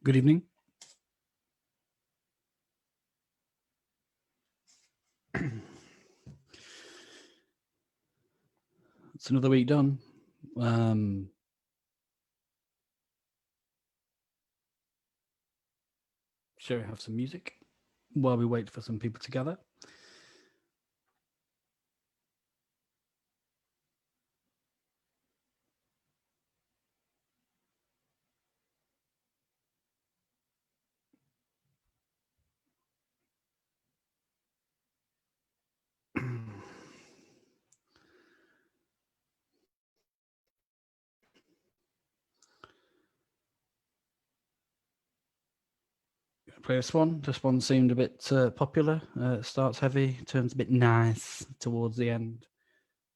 Good evening. It's another week done. Shall we have some music while we wait for some people to gather? Play this one. This one seemed a bit popular. Starts heavy, turns a bit nice towards the end.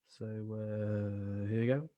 So here we go.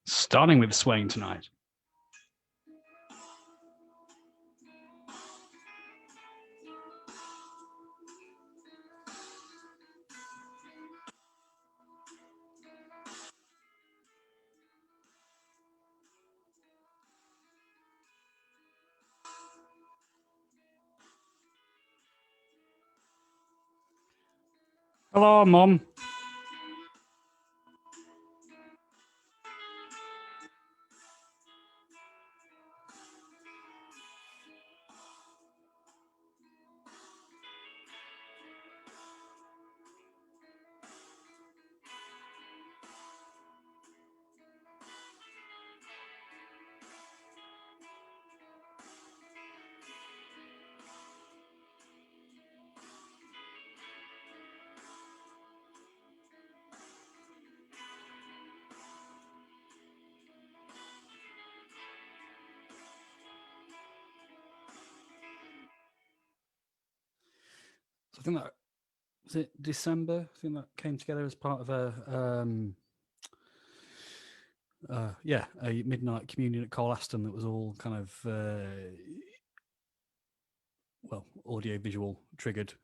Starting with swaying tonight. Hello, Mom. So I think that was it. December. I think that came together as part of a midnight communion at Colaston that was all kind of audio visual triggered,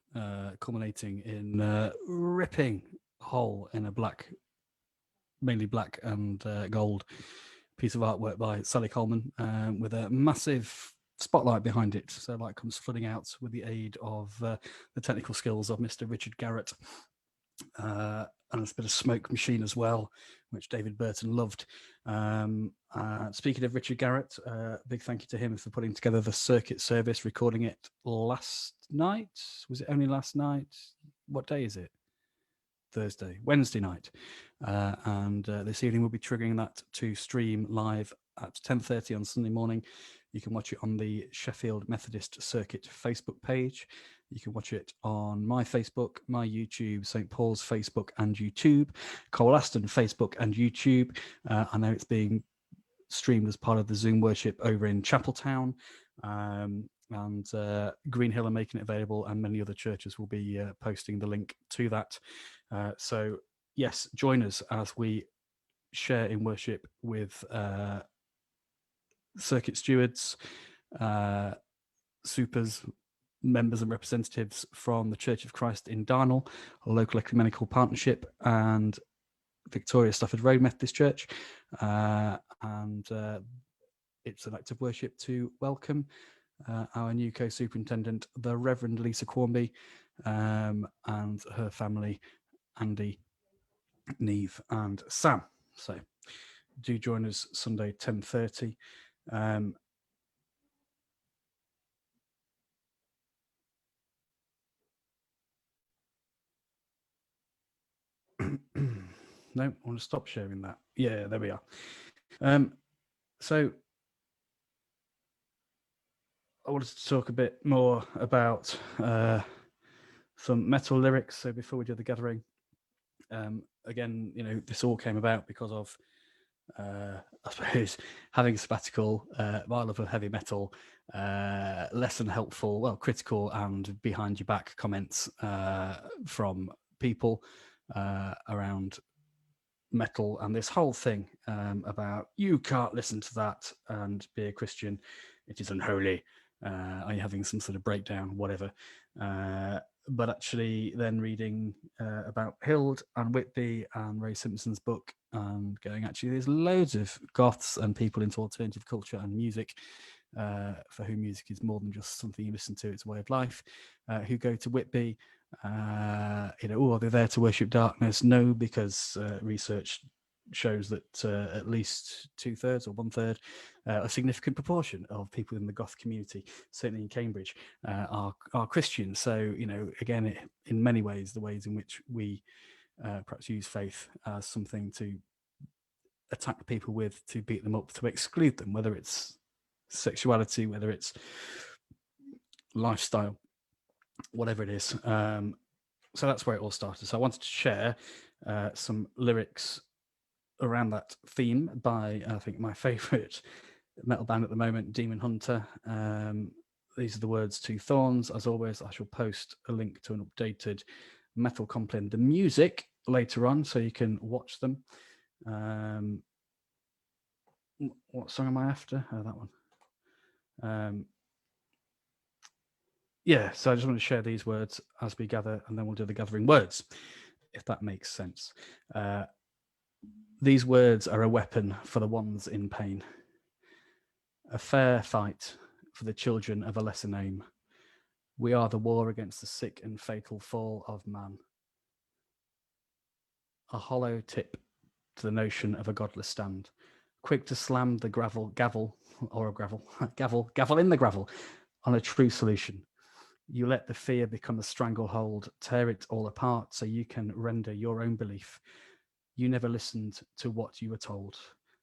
culminating in a ripping hole in a mainly black and gold piece of artwork by Sally Coleman, with a massive spotlight behind it. So light comes flooding out with the aid of the technical skills of Mr. Richard Garrett. And a bit of smoke machine as well, which David Burton loved. Speaking of Richard Garrett, big thank you to him for putting together the circuit service, recording it last night. Was it only last night? What day is it? Wednesday night. And this evening we'll be triggering that to stream live at 10:30 on Sunday morning. You can watch it on the Sheffield Methodist Circuit Facebook page. You can watch it on my Facebook, my YouTube, St. Paul's Facebook and YouTube, Colaston Facebook and YouTube. I know it's being streamed as part of the Zoom worship over in Chapeltown. And Green Hill are making it available, and many other churches will be posting the link to that. So, yes, join us as we share in worship with circuit stewards, supers, members and representatives from the Church of Christ in Darnell, a local ecumenical partnership, and Victoria Stafford Road Methodist Church. And it's an act of worship to welcome our new co-superintendent, the Reverend Lisa Cornby, and her family, Andy, Neve, and Sam. So do join us Sunday 10:30. No, I want to stop sharing that. Yeah, there we are. So I wanted to talk a bit more about some metal lyrics. So before we do the gathering, again, this all came about because of, I suppose, having a sabbatical, my love of heavy metal, less than helpful, well, critical and behind your back comments from people around metal and this whole thing about you can't listen to that and be a Christian, it is unholy. Are you having some sort of breakdown, whatever? But actually then reading about Hild and Whitby and Ray Simpson's book and going, actually, there's loads of goths and people into alternative culture and music for whom music is more than just something you listen to, it's a way of life, who go to Whitby, are they there to worship darkness? No, because research shows that at least 2/3 or 1/3, a significant proportion of people in the goth community, certainly in Cambridge, are Christian. So, again, in many ways, the ways in which we perhaps use faith as something to attack people with, to beat them up, to exclude them, whether it's sexuality, whether it's lifestyle, whatever it is. So that's where it all started. So I wanted to share some lyrics around that theme by, I think, my favorite metal band at the moment, Demon Hunter. These are the words to Thorns. As always, I shall post a link to an updated Metal Compline, the music, later on, so you can watch them. What song am I after? Oh, that one. Yeah, so I just want to share these words as we gather, and then we'll do the gathering words, if that makes sense. These words are a weapon for the ones in pain, a fair fight for the children of a lesser name. We are the war against the sick and fatal fall of man, a hollow tip to the notion of a godless stand, quick to slam the gavel in the gravel on a true solution. You let the fear become a stranglehold, tear it all apart so you can render your own belief. You never listened to what you were told.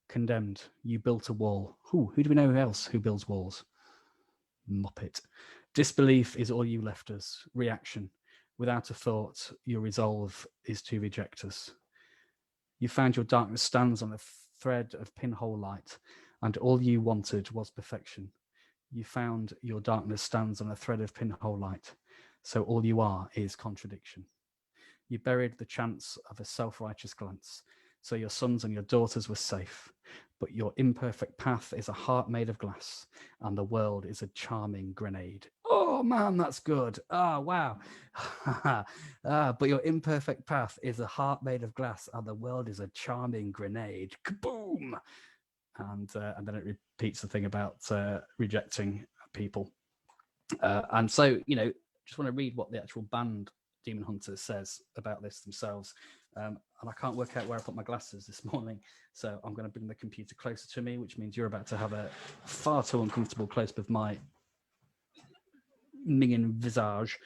Condemned, you built a wall. Who do we know else who builds walls? Muppet. Disbelief is all you left us. Reaction. Without a thought, your resolve is to reject us. You found your darkness stands on a thread of pinhole light, and all you wanted was perfection. You found your darkness stands on a thread of pinhole light, so all you are is contradiction. You buried the chance of a self-righteous glance, so your sons and your daughters were safe. But your imperfect path is a heart made of glass, and the world is a charming grenade. Oh man, that's good. Oh wow. But your imperfect path is a heart made of glass, and the world is a charming grenade. Kaboom! And then it repeats the thing about rejecting people. And so, just want to read what the actual band Demon Hunter says about this themselves. And I can't work out where I put my glasses this morning, so I'm going to bring the computer closer to me, which means you're about to have a far too uncomfortable close-up of my minging visage.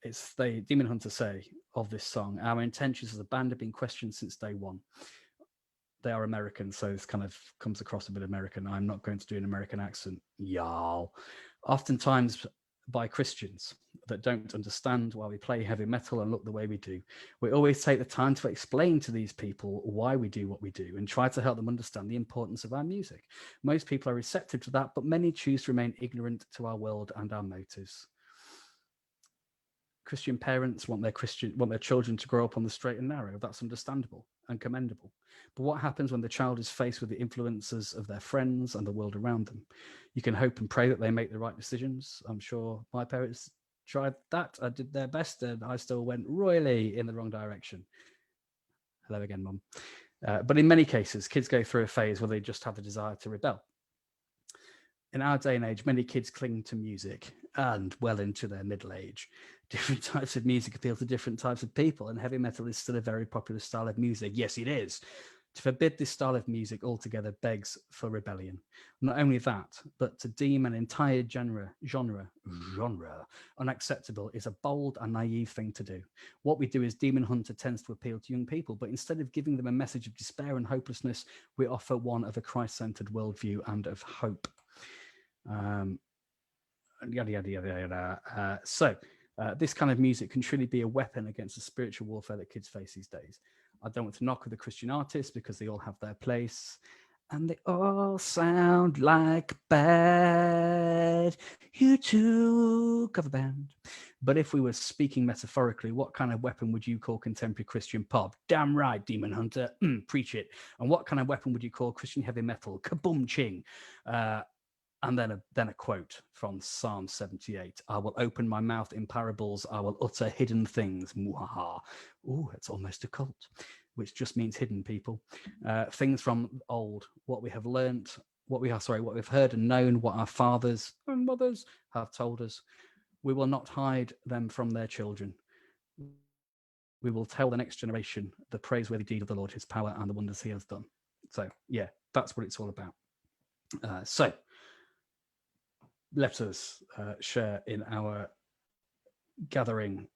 It's the Demon Hunter say of this song, our intentions as a band have been questioned since day one. They are American, so this kind of comes across a bit American. I'm not going to do an American accent, y'all. Oftentimes by Christians that don't understand why we play heavy metal and look the way we do. We always take the time to explain to these people why we do what we do and try to help them understand the importance of our music. Most people are receptive to that, but many choose to remain ignorant to our world and our motives. Christian parents want their children to grow up on the straight and narrow. That's understandable and commendable. But what happens when the child is faced with the influences of their friends and the world around them? You can hope and pray that they make the right decisions. I'm sure my parents tried that. I did their best, and I still went royally in the wrong direction. Hello again, Mum. But in many cases, kids go through a phase where they just have the desire to rebel. in our day and age, many kids cling to music and well into their middle age. Different types of music appeal to different types of people, and heavy metal is still a very popular style of music. Yes, it is. To forbid this style of music altogether begs for rebellion. Not only that, but to deem an entire genre unacceptable is a bold and naive thing to do. What we do is Demon Hunter tends to appeal to young people, but instead of giving them a message of despair and hopelessness, we offer one of a Christ-centered worldview and of hope. Yada, yada, yada, yada. This kind of music can truly be a weapon against the spiritual warfare that kids face these days. I don't want to knock the Christian artists because they all have their place and they all sound like bad U2 cover band. But if we were speaking metaphorically, what kind of weapon would you call contemporary Christian pop? Damn right, Demon Hunter, preach it. And what kind of weapon would you call Christian heavy metal? Kaboom ching. And then a quote from Psalm 78. I will open my mouth in parables. I will utter hidden things. Muhaha. Ooh, it's almost a cult, which just means hidden, people. Things from old, what we have learnt, what we've heard and known, what our fathers and mothers have told us. We will not hide them from their children. We will tell the next generation the praiseworthy deed of the Lord, his power and the wonders he has done. So, yeah, that's what it's all about. Let us share in our gathering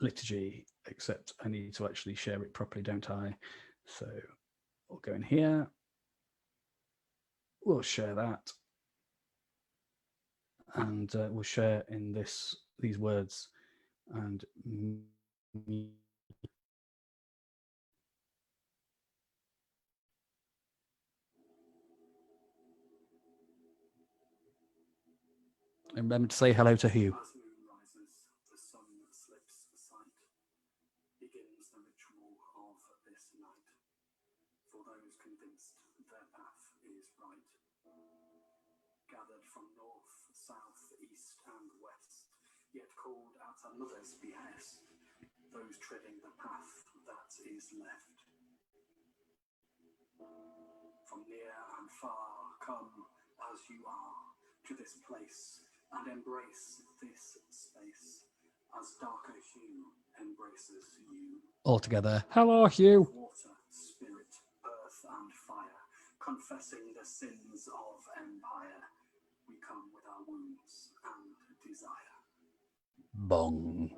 liturgy, except I need to actually share it properly, don't I? So we'll go in here. We'll share that. And we'll share in these words and remember to say hello to Hugh. As moon rises, the sun slips sight. Begins the ritual of this night. For those convinced their path is right. Gathered from north, south, east, and west, yet called at another's behest. Those treading the path that is left. From near and far, come as you are to this place and embrace this space as darker hue embraces you. All together. Hello, Hugh. Water, spirit, earth, and fire, confessing the sins of empire. We come with our wounds and desire. Bong.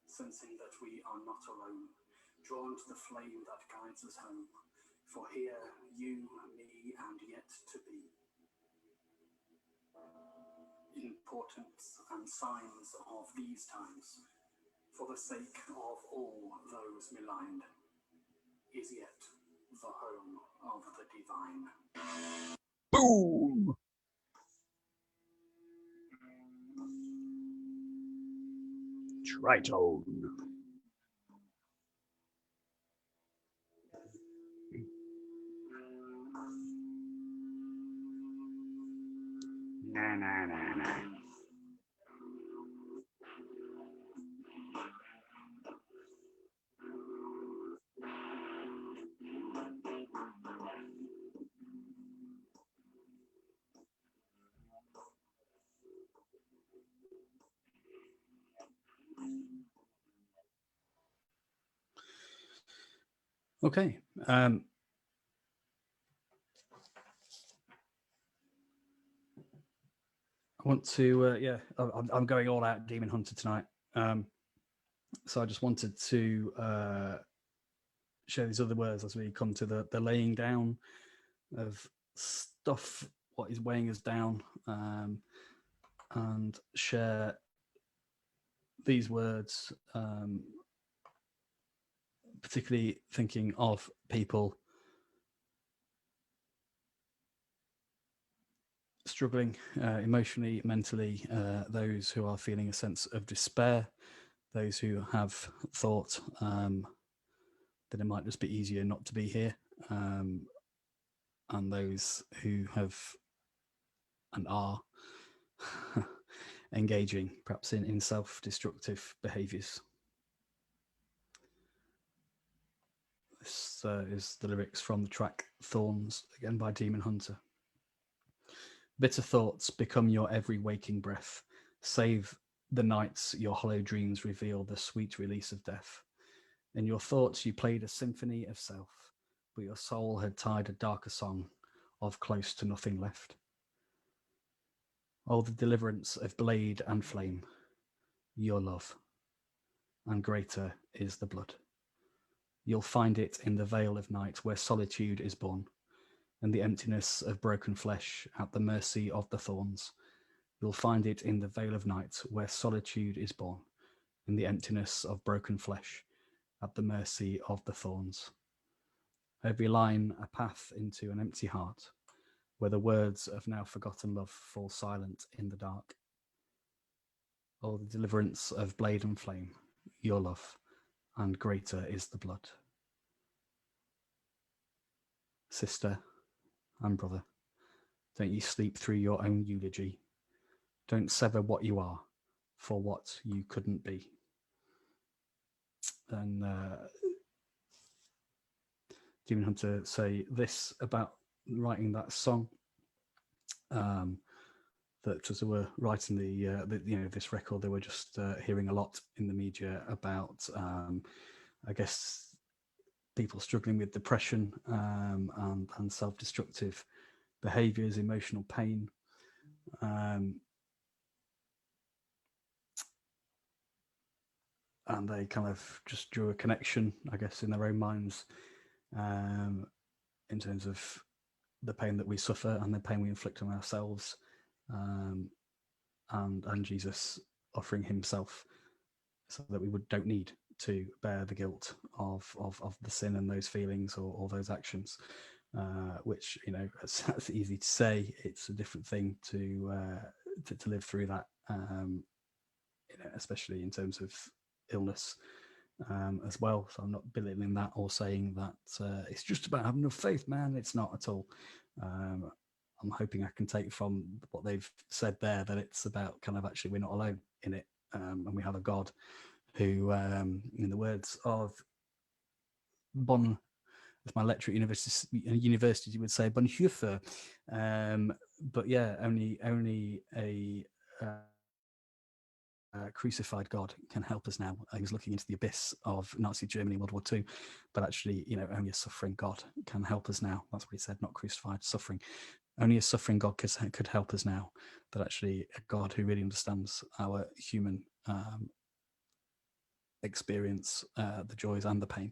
Sensing that we are not alone, drawn to the flame that guides us home. For here, you, me, and yet to be. Importance and signs of these times, for the sake of all those maligned, is yet the home of the divine. Boom! Tritone. Na. Okay. I want to, I'm going all out Demon Hunter tonight. So I just wanted to share these other words as we come to the laying down of stuff, what is weighing us down, and share these words, particularly thinking of people struggling emotionally, mentally, those who are feeling a sense of despair, those who have thought that it might just be easier not to be here, and those who have and are engaging perhaps in self-destructive behaviours. This is the lyrics from the track Thorns, again by Demon Hunter. Bitter thoughts become your every waking breath. Save the nights your hollow dreams reveal the sweet release of death. In your thoughts you played a symphony of self, but your soul had tied a darker song of close to nothing left. Oh, the deliverance of blade and flame, your love, and greater is the blood. You'll find it in the veil of night where solitude is born, and the emptiness of broken flesh at the mercy of the thorns. You'll find it in the veil of night where solitude is born, in the emptiness of broken flesh at the mercy of the thorns. Every line a path into an empty heart, where the words of now forgotten love fall silent in the dark. Oh, the deliverance of blade and flame, your love, and greater is the blood. Sister and brother, don't you sleep through your own eulogy. Don't sever what you are for what you couldn't be. And Demon Hunter say this about writing that song. That as they were writing this record, they were just hearing a lot in the media about, I guess, people struggling with depression and self-destructive behaviours, emotional pain. And they kind of just drew a connection, I guess, in their own minds in terms of the pain that we suffer and the pain we inflict on ourselves, and Jesus offering himself so that we don't need to bear the guilt of the sin and those feelings or those actions, which, you know, it's easy to say. It's a different thing to live through that, you know, especially in terms of illness as well. So I'm not belittling that or saying that it's just about having enough faith, man. It's not at all. I'm hoping I can take from what they've said there that it's about kind of actually we're not alone in it, and we have a God who, in the words of Bon, as my lecturer at university would say, Bonhoeffer, but yeah, only a crucified God can help us now. He was looking into the abyss of Nazi Germany, World War II, but actually, you know, only a suffering God can help us now. That's what he said, not crucified, suffering. Only a suffering God could help us now. But actually, a God who really understands our human experience, the joys and the pain.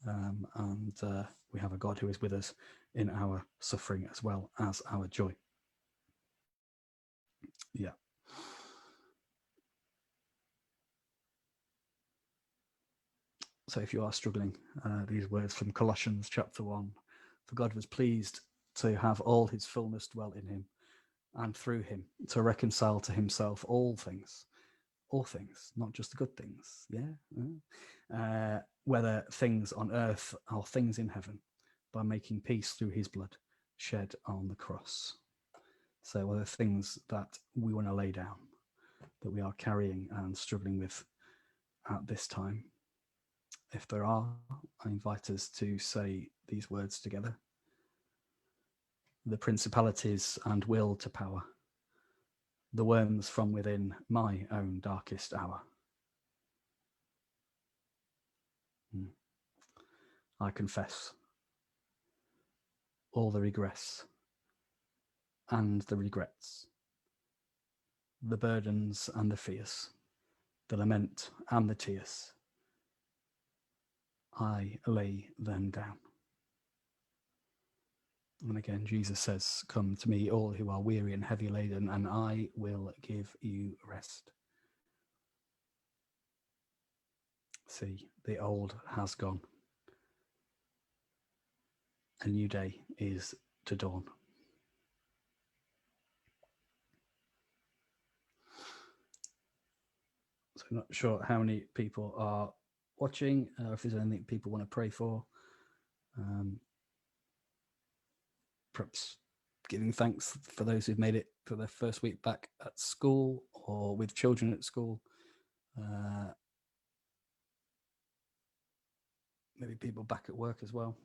And we have a God who is with us in our suffering as well as our joy. Yeah. So if you are struggling, these words from Colossians chapter 1, for God was pleased to have all his fullness dwell in him, and through him to reconcile to himself all things, not just the good things, whether things on earth or things in heaven, by making peace through his blood shed on the cross. So whether things that we want to lay down, that we are carrying and struggling with at this time, if there are, I invite us to say these words together. The principalities and will to power, the worms from within my own darkest hour. I confess all the regress and the regrets, the burdens and the fears, the lament and the tears. I lay them down. And again, Jesus says, come to me, all who are weary and heavy laden, and I will give you rest. See, the old has gone. A new day is to dawn. So I'm not sure how many people are watching, if there's anything people want to pray for. Perhaps giving thanks for those who've made it for their first week back at school or with children at school. Maybe people back at work as well.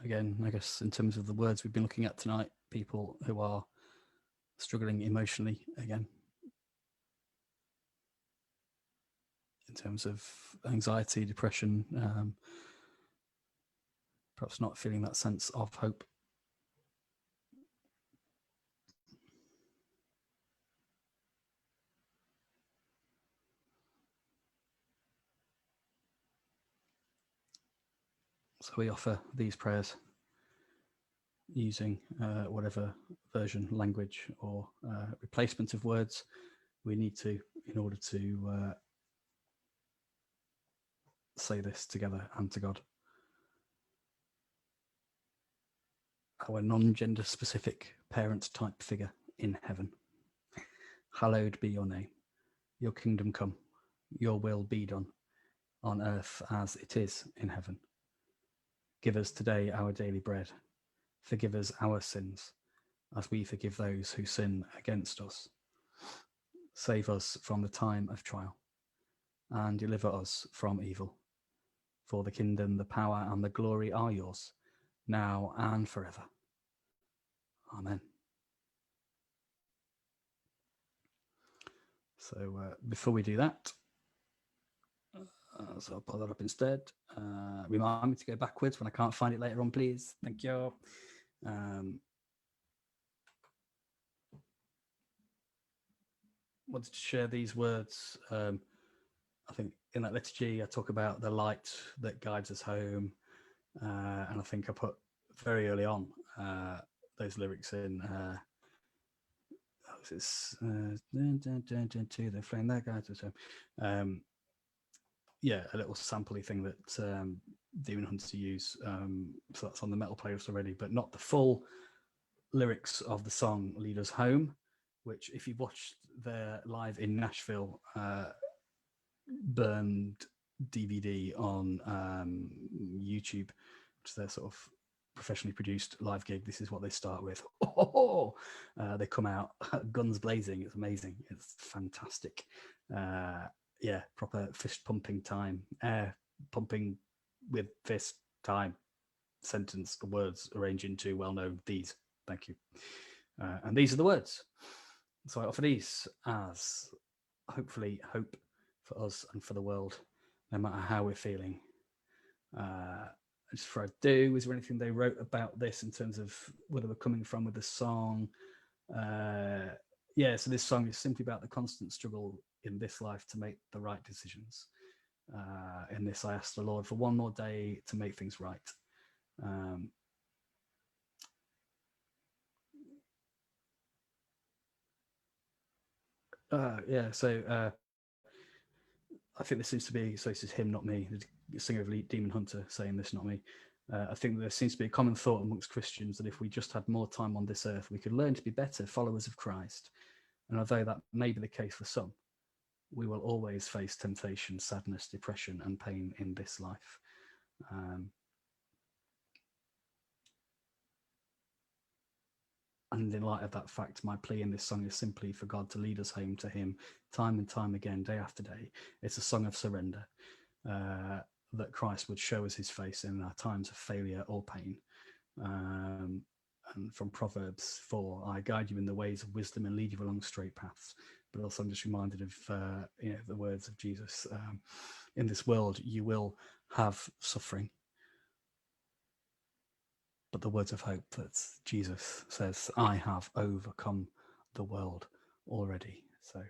again, I guess in terms of the words we've been looking at tonight, people who are struggling emotionally again, in terms of anxiety, depression, perhaps not feeling that sense of hope. So we offer these prayers using whatever version, language, or replacement of words we need to in order to say this together and to God. Our non-gender specific parent type figure in heaven. Hallowed be your name. Your kingdom come. Your will be done on earth as it is in heaven. Give us today our daily bread. Forgive us our sins as we forgive those who sin against us. Save us from the time of trial and deliver us from evil. For the kingdom, the power, and the glory are yours, now and forever. Amen. So before we do that, so I'll pull that up instead. Remind me to go backwards when I can't find it later on, please. Thank you. Wanted to share these words. I think in that liturgy, I talk about the light that guides us home. And I think I put very early on those lyrics in. It's to the flame that guides us home. Yeah, a little sampley thing that Demon Hunter use. So that's on the metal playlist already, but not the full lyrics of the song Lead Us Home, which if you've watched their live in Nashville burned DVD on YouTube, which is their sort of professionally produced live gig, this is what they start with. They come out guns blazing. It's amazing. It's fantastic. Yeah, proper fist pumping time, air pumping with fist time, sentence words arranged into well-known these. Thank you. And these are the words. So I offer these as hopefully hope for us and for the world, no matter how we're feeling. Just for I do, is there anything they wrote about this in terms of where they were coming from with the song? Yeah, so this song is simply about the constant struggle in this life to make the right decisions. In this, I ask the Lord for one more day to make things right. Yeah, so I think there seems to be, so this is him, not me, the singer of Demon Hunter saying this, not me. I think there seems to be a common thought amongst Christians that if we just had more time on this earth, we could learn to be better followers of Christ. And although that may be the case for some, we will always face temptation, sadness, depression, and pain in this life. And in light of that fact, my plea in this song is simply for God to lead us home to him time and time again, day after day. It's a song of surrender, that Christ would show us his face in our times of failure or pain. And from Proverbs 4, I guide you in the ways of wisdom and lead you along straight paths. But also I'm just reminded of the words of Jesus. In this world, you will have suffering. But the words of hope that Jesus says, I have overcome the world already. So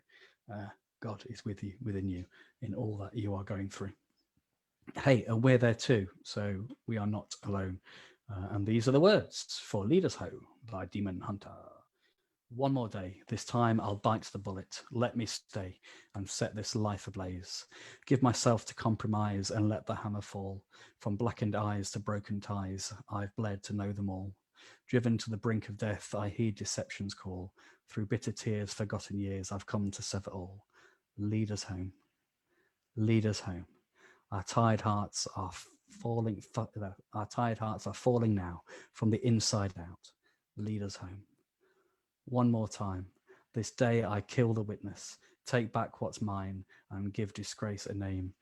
God is with you, within you, in all that you are going through. Hey, and we're there too, so we are not alone. And these are the words for Lead Us Home by Demon Hunter. One more day, this time I'll bite the bullet. Let me stay and set this life ablaze. Give myself to compromise and let the hammer fall. From blackened eyes to broken ties, I've bled to know them all. Driven to the brink of death, I heed deception's call. Through bitter tears, forgotten years, I've come to sever all. Lead us home. Lead us home. Our tired hearts are falling. Our tired hearts are falling now from the inside out. Lead us home. One more time. This day I kill the witness, take back what's mine, and give disgrace a name.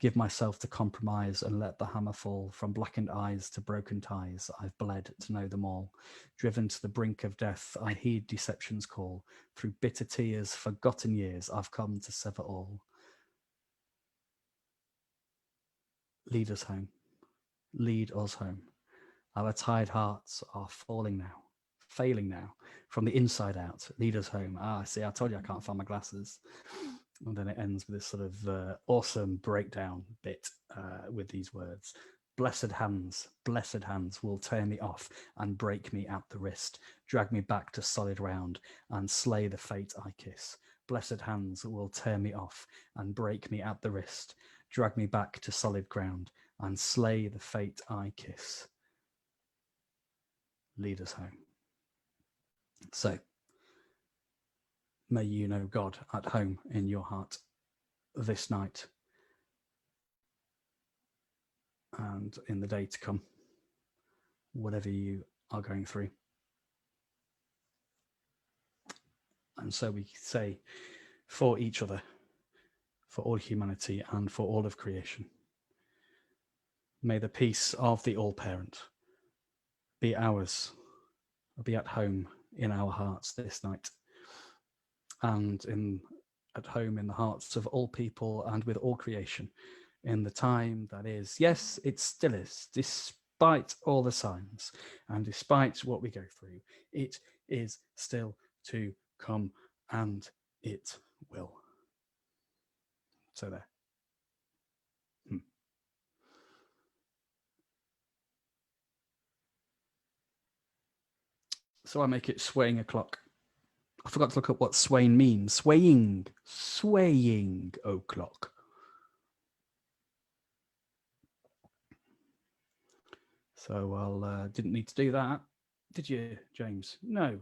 Give myself to compromise and let the hammer fall. From blackened eyes to broken ties, I've bled to know them all. Driven to the brink of death, I heed deception's call. Through bitter tears, forgotten years, I've come to sever all. Lead us home. Lead us home. Our tired hearts are falling now, failing now, from the inside out. Lead us home. Ah, see, I told you I can't find my glasses. And then it ends with this sort of awesome breakdown bit with these words. Blessed hands will tear me off and break me at the wrist, drag me back to solid ground and slay the fate I kiss. Blessed hands will tear me off and break me at the wrist, drag me back to solid ground and slay the fate I kiss. Lead us home. So, may you know God at home in your heart this night and in the day to come, whatever you are going through. And so we say, for each other, for all humanity, and for all of creation, may the peace of the All-Parent be ours, be at home in our hearts this night, and at home in the hearts of all people and with all creation in the time that is. Yes, it still is, despite all the signs and despite what we go through, it is still to come, and it will. So there. So I make it swaying o'clock. I forgot to look up what swaying means. Swaying o'clock. So I'll didn't need to do that, did you, James? No,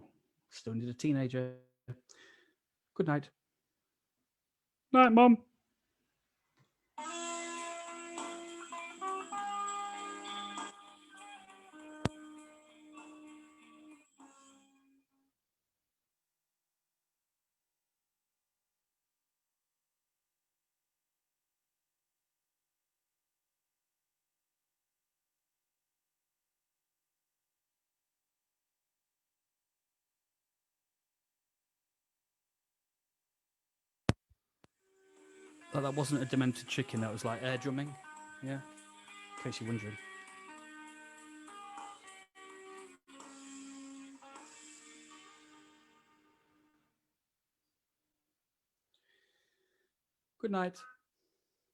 still need a teenager. Good night. Night, Mum. Oh, that wasn't a demented chicken. That was like air drumming. Yeah, in case you're wondering. Good night.